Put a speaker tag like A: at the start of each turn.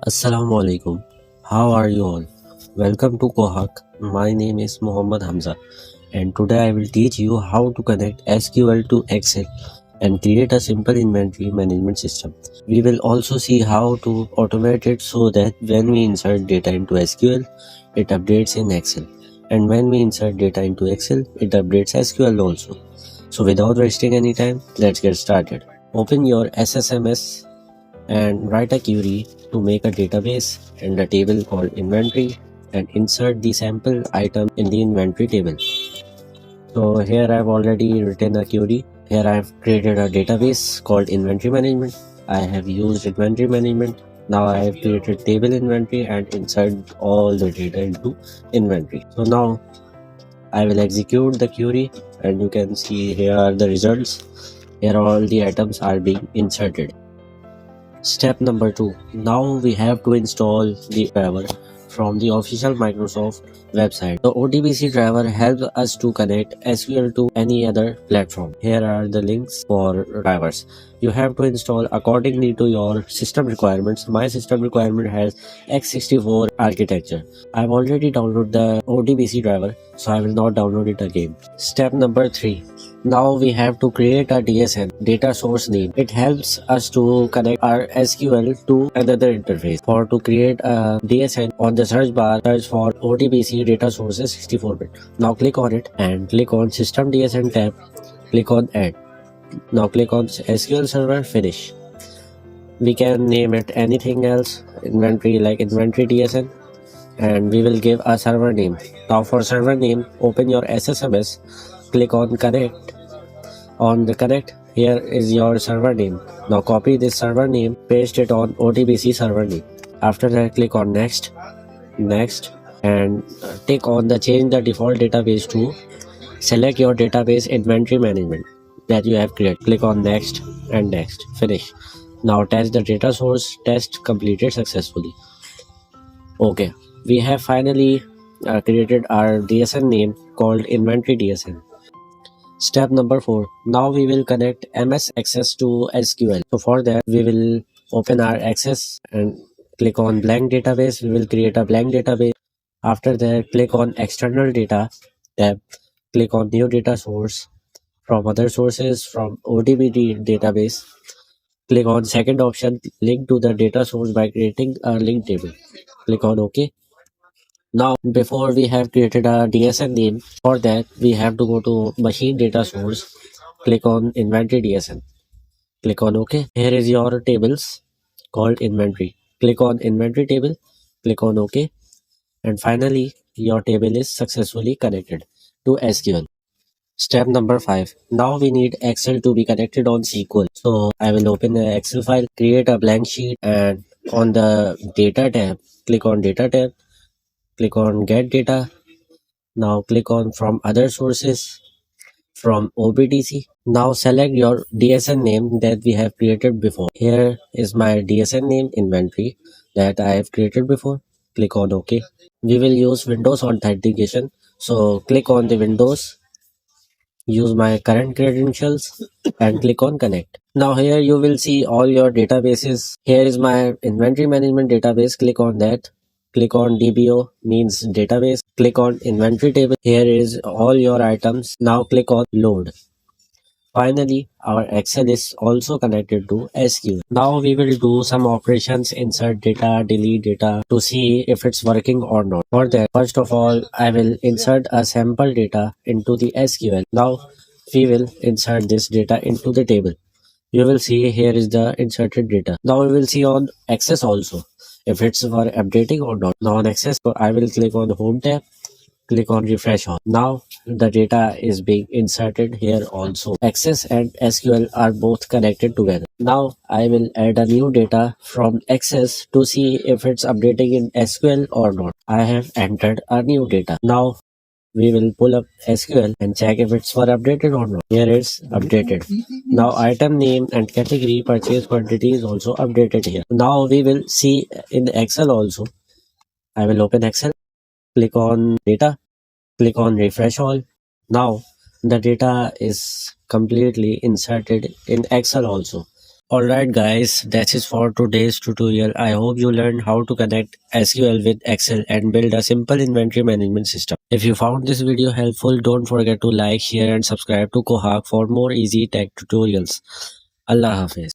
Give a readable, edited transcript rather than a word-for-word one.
A: Assalamu alaikum. How are you all? Welcome to Kohaq. My name is Muhammad Hamza, and today I will teach you how to connect SQL to Excel and create a simple inventory management system. We will also see how to automate it so that when we insert data into SQL, it updates in Excel, and when we insert data into Excel, it updates SQL also. So without wasting any time, let's get started. Open your SSMS and write a query to make a database and a table called inventory and insert the sample item in the inventory table. So here I've already written a query. Here I've created a database called inventory management. I have used inventory management. Now I have created table inventory and insert all the data into inventory. So now I will execute the query and you can see here are the results. Here all the items are being inserted. Step number 2. Now we have to install the driver from the official Microsoft website. The ODBC driver helps us to connect SQL to any other platform. Here are the links for drivers. You have to install accordingly to your system requirements. My system requirement has x64 architecture. I've already downloaded the ODBC driver, so I will not download it again. Step number 3. Now we have to create a DSN, data source name. It helps us to connect our SQL to another interface. For to create a DSN, on the search bar, search for ODBC data sources 64-bit. Now click on it and click on System DSN tab. Click on Add. Now click on SQL Server, finish. We can name it anything else, inventory like inventory DSN, and we will give a server name. Now for server name, open your SSMS, click on connect. On the connect, here is your server name. Now copy this server name, paste it on ODBC server name. After that, click on next, and tick on the change the default database to. Select your database inventory management that you have created. Click on next and next, finish. Now test the data source, test completed successfully. Okay, we have finally created our DSN name called inventory DSN. Step number 4. Now we will connect MS Access to SQL. So for that, we will open our Access and click on blank database. We will create a blank database. After that, click on external data tab. Click on new data source from other sources from ODB database. Click on second option, link to the data source by creating a link table. Click on OK. Now, before we have created a DSN name, for that we have to go to machine data source, click on inventory DSN, click on OK. Here is your tables called inventory. Click on inventory table, click on OK, and finally your table is successfully connected to SQL. Step number 5. Now we need Excel to be connected on SQL. So I will open the Excel file, create a blank sheet, and on the data tab, click on data tab. Click on get data. Now click on from other sources from OBDC. Now select your DSN name that we have created before. Here is my DSN name inventory that I have created before. Click on OK. We will use Windows authentication. So click on the Windows, use my current credentials and click on connect. Now here you will see all your databases. Here is my inventory management database. Click on that. Click on DBO means database. Click on inventory table. Here is all your items. Now click on load. Finally, our Excel is also connected to SQL. Now we will do some operations, insert data, delete data to see if it's working or not. For that, first of all, I will insert a sample data into the SQL. Now we will insert this data into the table. You will see here is the inserted data. Now we will see on Access also if it's for updating or not. Now on Access, I will click on the Home tab, click on Refresh All. Now the data is being inserted here also. Access and SQL are both connected together. Now I will add a new data from Access to see if it's updating in SQL or not. I have entered a new data. Now we will pull up SQL and check if it's for updated or not. Here it's updated. Now item name and category purchase quantity is also updated here. Now we will see in Excel also. I will open Excel, click on data, click on refresh all. Now the data is completely inserted in Excel also. Alright guys, that is for today's tutorial. I hope you learned how to connect SQL with Excel and build a simple inventory management system. If you found this video helpful, don't forget to like, share and subscribe to Kohaq for more easy tech tutorials. Allah Hafiz.